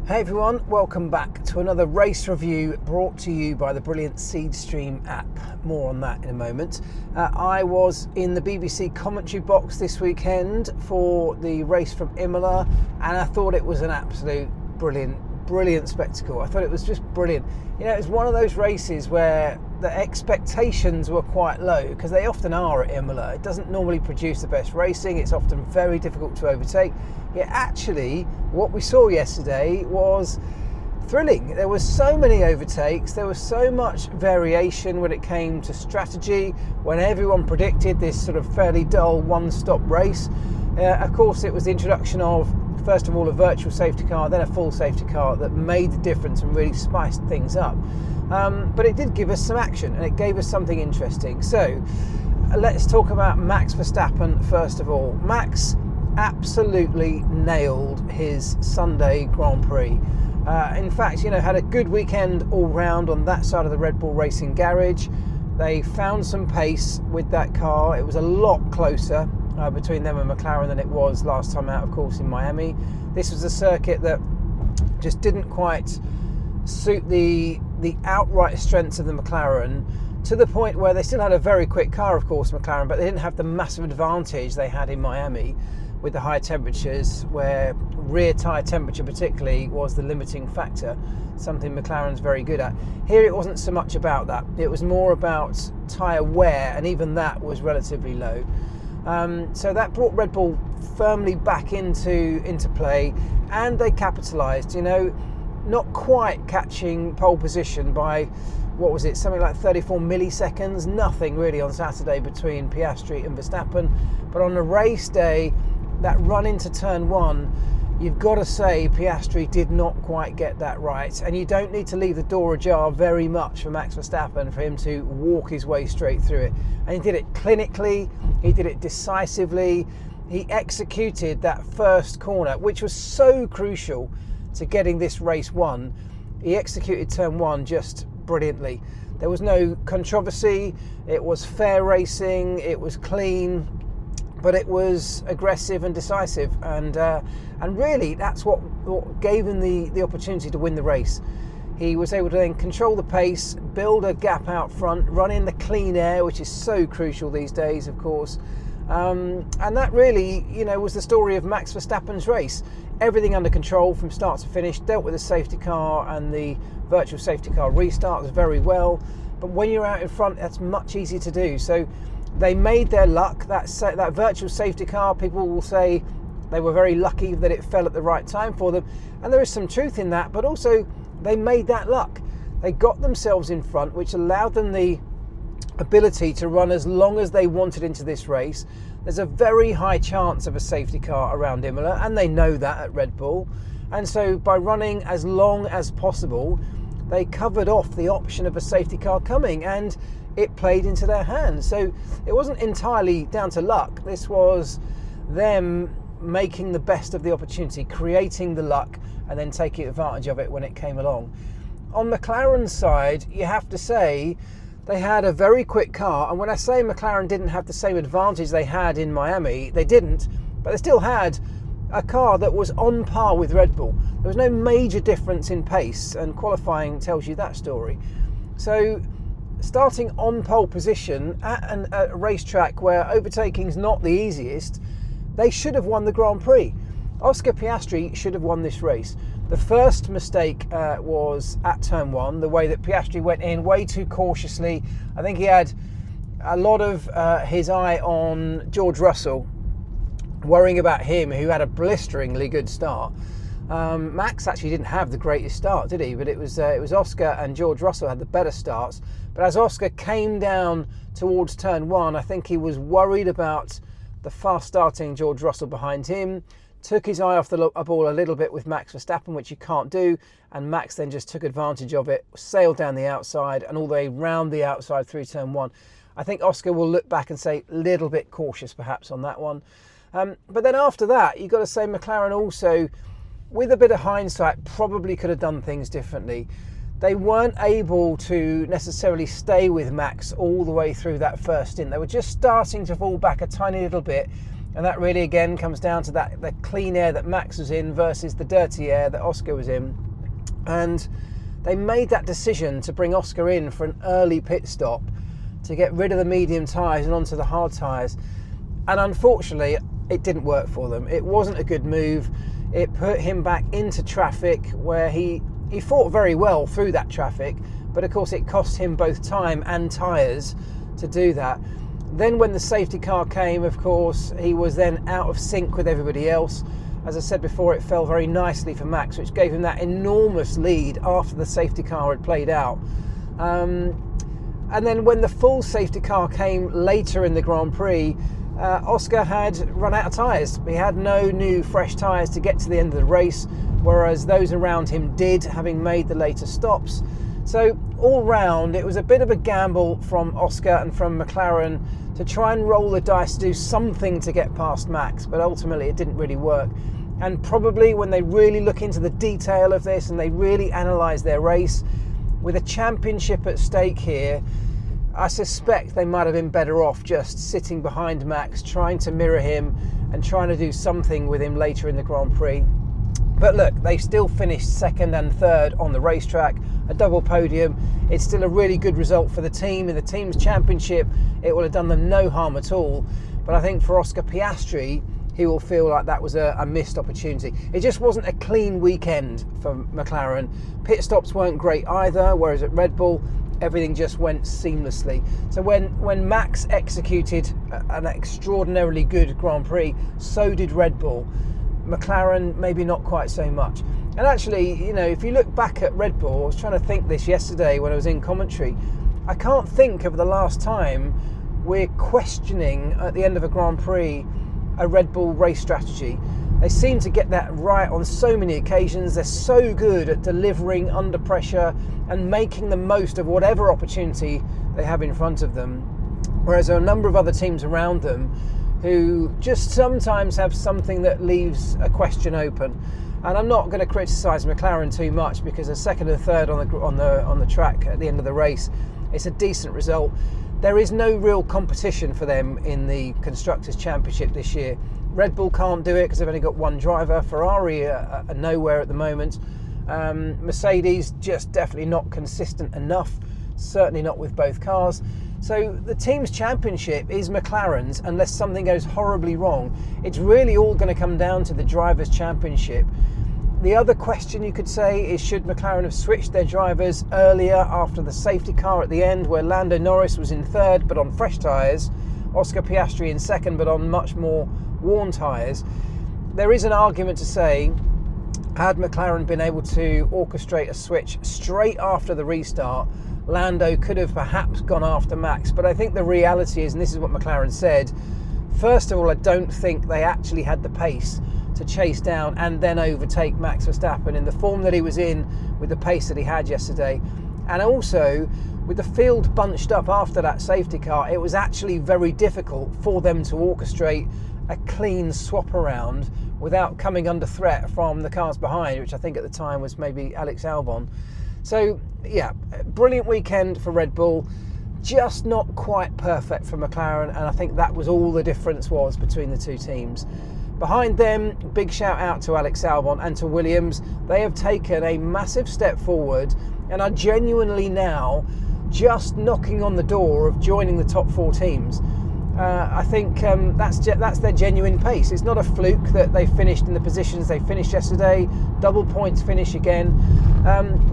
Hey everyone, welcome back to another race review brought to you by the brilliant Seedstream app. More on that in a moment. I was in the BBC commentary box this weekend for the race from Imola, and I thought it was an absolute brilliant spectacle. I thought it was just brilliant. You know, it was one of those races where the expectations were quite low, because they often are at Imola. It doesn't normally produce the best racing. It's often very difficult to overtake. Yet actually, what we saw yesterday was thrilling. There were so many overtakes. There was so much variation when it came to strategy, when everyone predicted this sort of fairly dull one-stop race. Of course, it was the introduction of, first of all, a virtual safety car, then a full safety car that made the difference and really spiced things up. But it did give us some action, and it gave us something interesting. So let's talk about Max Verstappen first of all. Max absolutely nailed his Sunday Grand Prix. In fact, you know, had a good weekend all round on that side of the Red Bull Racing garage. They found some pace with that car. It was a lot closer between them and McLaren than it was last time out, of course, in Miami. This was a circuit that just didn't quite suit the outright strengths of the McLaren, to the point where they still had a very quick car, of course, McLaren, but they didn't have the massive advantage they had in Miami with the high temperatures, where rear tyre temperature particularly was the limiting factor, something McLaren's very good at. Here it wasn't so much about that. It was more about tyre wear, and even that was relatively low. So that brought Red Bull firmly back into play, and they capitalised, you know, not quite catching pole position by, what was it, something like 34 milliseconds, nothing really on Saturday between Piastri and Verstappen. But on a race day, that run into turn one, you've got to say Piastri did not quite get that right, and you don't need to leave the door ajar very much for Max Verstappen for him to walk his way straight through it. And he did it clinically, he did it decisively, he executed that first corner, which was so crucial to getting this race won. He executed turn one just brilliantly. There was no controversy, it was fair racing, it was clean, but it was aggressive and decisive, and really that's what gave him the opportunity to win the race. He was able to then control the pace, build a gap out front, run in the clean air, which is so crucial these days, of course. And that really, you know, was the story of Max Verstappen's race. Everything under control from start to finish, dealt with the safety car and the virtual safety car restarts very well. But when you're out in front, that's much easier to do. So they made their luck. That virtual safety car, people will say they were very lucky that it fell at the right time for them. And there is some truth in that, but also they made that luck. They got themselves in front, which allowed them the ability to run as long as they wanted into this race. There's a very high chance of a safety car around Imola, and they know that at Red Bull. And so by running as long as possible, they covered off the option of a safety car coming, and it played into their hands. So it wasn't entirely down to luck. This was them making the best of the opportunity, creating the luck, and then taking advantage of it when it came along. On McLaren's side, you have to say they had a very quick car, and when I say McLaren didn't have the same advantage they had in Miami, they didn't, but they still had a car that was on par with Red Bull. There was no major difference in pace, and qualifying tells you that story. So starting on pole position at a racetrack where overtaking is not the easiest, they should have won the Grand Prix. Oscar Piastri should have won this race. The first mistake was at turn one, the way that Piastri went in way too cautiously. I think he had a lot of his eye on George Russell, worrying about him, who had a blisteringly good start. Max actually didn't have the greatest start, did he? But it was Oscar and George Russell had the better starts. But as Oscar came down towards turn one, I think he was worried about the fast starting George Russell behind him, took his eye off the ball a little bit with Max Verstappen, which you can't do, and Max then just took advantage of it, sailed down the outside and all the way round the outside through turn one. I think Oscar will look back and say a little bit cautious perhaps on that one. But then after that, you've got to say McLaren also, with a bit of hindsight, probably could have done things differently. They weren't able to necessarily stay with Max all the way through that first stint. They were just starting to fall back a tiny little bit, And that really again comes down to the clean air that Max was in versus the dirty air that Oscar was in. And they made that decision to bring Oscar in for an early pit stop to get rid of the medium tyres and onto the hard tyres. And unfortunately, it didn't work for them. It wasn't a good move. It put him back into traffic where he fought very well through that traffic, but of course it cost him both time and tyres to do that. Then when the safety car came, of course, he was then out of sync with everybody else. As I said before, it fell very nicely for Max, which gave him that enormous lead after the safety car had played out. And then when the full safety car came later in the Grand Prix, Oscar had run out of tyres. He had no new fresh tyres to get to the end of the race, whereas those around him did, having made the later stops. So all round, it was a bit of a gamble from Oscar and from McLaren to try and roll the dice to do something to get past Max, but ultimately it didn't really work. And probably when they really look into the detail of this and they really analyse their race, with a championship at stake here, I suspect they might have been better off just sitting behind Max, trying to mirror him and trying to do something with him later in the Grand Prix. But look, they still finished second and third on the racetrack, a double podium. It's still a really good result for the team. In the team's championship, it will have done them no harm at all. But I think for Oscar Piastri, he will feel like that was a missed opportunity. It just wasn't a clean weekend for McLaren. Pit stops weren't great either, whereas at Red Bull, everything just went seamlessly. So when Max executed an extraordinarily good Grand Prix, so did Red Bull. McLaren, maybe not quite so much. And actually, you know, if you look back at Red Bull, I was trying to think this yesterday when I was in commentary, I can't think of the last time we're questioning at the end of a Grand Prix a Red Bull race strategy. They seem to get that right on so many occasions. They're so good at delivering under pressure and making the most of whatever opportunity they have in front of them. Whereas there are a number of other teams around them who just sometimes have something that leaves a question open. And I'm not going to criticise McLaren too much, because a second and third on the track at the end of the race, it's a decent result. There is no real competition for them in the Constructors' Championship this year. Red Bull can't do it because they've only got one driver. Ferrari are nowhere at the moment. Mercedes just definitely not consistent enough, certainly not with both cars. So the team's championship is McLaren's unless something goes horribly wrong. It's really all going to come down to the Drivers' Championship. The other question you could say is, should McLaren have switched their drivers earlier after the safety car at the end, where Lando Norris was in third but on fresh tyres, Oscar Piastri in second but on much more worn tyres? There is an argument to say, had McLaren been able to orchestrate a switch straight after the restart, Lando could have perhaps gone after Max. But I think the reality is, and this is what McLaren said, first of all, I don't think they actually had the pace to chase down and then overtake Max Verstappen in the form that he was in, with the pace that he had yesterday. And also, with the field bunched up after that safety car, it was actually very difficult for them to orchestrate a clean swap around without coming under threat from the cars behind, which I think at the time was maybe Alex Albon. So yeah, brilliant weekend for Red Bull, just not quite perfect for McLaren, and I think that was all the difference was between the two teams. Behind them, big shout out to Alex Albon and to Williams. They have taken a massive step forward and are genuinely now just knocking on the door of joining the top four teams. I think that's their genuine pace. It's not a fluke that they finished in the positions they finished yesterday. Double points finish again.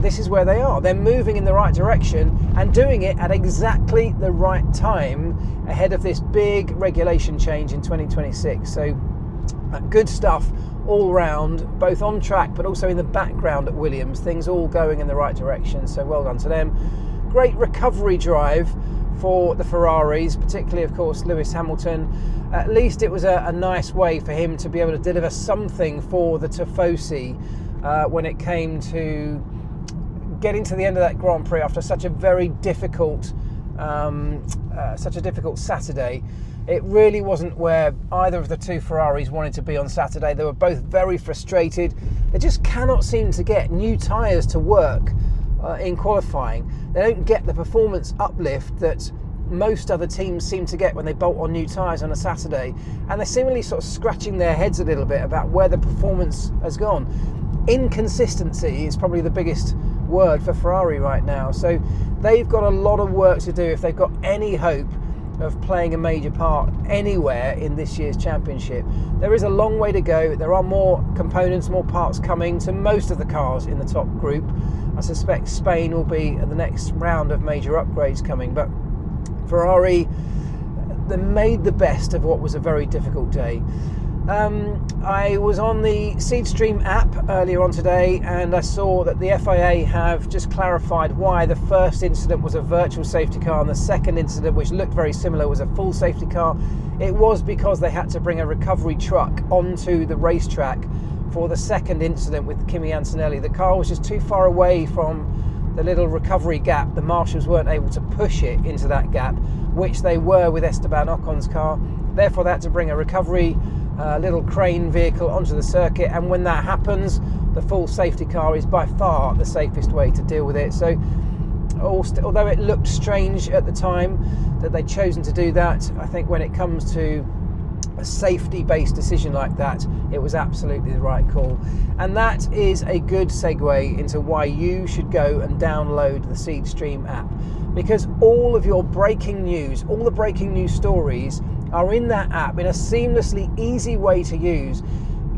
This is where they are. They're moving in the right direction and doing it at exactly the right time ahead of this big regulation change in 2026. So good stuff all round, both on track but also in the background at Williams. Things all going in the right direction, so well done to them. Great recovery drive for the Ferraris, particularly of course Lewis Hamilton. At least it was a nice way for him to be able to deliver something for the Tifosi when it came to getting to the end of that Grand Prix after such a very difficult Saturday. It really wasn't where either of the two Ferraris wanted to be on Saturday. They were both very frustrated. They just cannot seem to get new tyres to work in qualifying. They don't get the performance uplift that most other teams seem to get when they bolt on new tyres on a Saturday, and they're seemingly sort of scratching their heads a little bit about where the performance has gone. Inconsistency is probably the biggest word for Ferrari right now, so they've got a lot of work to do if they've got any hope of playing a major part anywhere in this year's championship. There is a long way to go. There are more components, more parts coming to most of the cars in the top group. I suspect Spain will be the next round of major upgrades coming, but Ferrari, they made the best of what was a very difficult day. I was on the Seedstream app earlier on today, and I saw that the FIA have just clarified why the first incident was a virtual safety car and the second incident, which looked very similar, was a full safety car. It was because they had to bring a recovery truck onto the racetrack for the second incident with Kimi Antonelli. The car was just too far away from the little recovery gap. The marshals weren't able to push it into that gap, which they were with Esteban Ocon's car. Therefore, they had to bring a recovery little crane vehicle onto the circuit, and when that happens, the full safety car is by far the safest way to deal with it. So although it looked strange at the time that they'd chosen to do that, I think when it comes to a safety-based decision like that, it was absolutely the right call. And that is a good segue into why you should go and download the Seedstream app, because all of your breaking news, all the breaking news stories are in that app in a seamlessly easy way to use,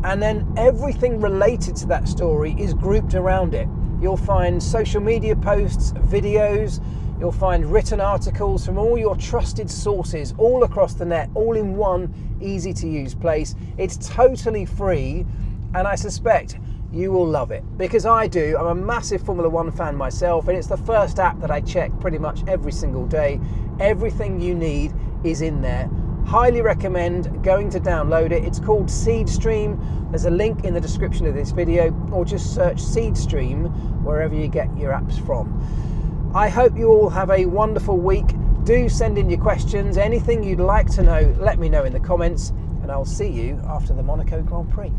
and then everything related to that story is grouped around it. You'll find social media posts, videos, you'll find written articles from all your trusted sources all across the net, all in one easy to use place. It's totally free, and I suspect you will love it, because I do. I'm a massive Formula One fan myself, and it's the first app that I check pretty much every single day. Everything you need is in there. Highly recommend going to download it. It's called Seedstream. There's a link in the description of this video, or just search Seedstream wherever you get your apps from. I hope you all have a wonderful week. Do send in your questions. Anything you'd like to know, let me know in the comments, and I'll see you after the Monaco Grand Prix.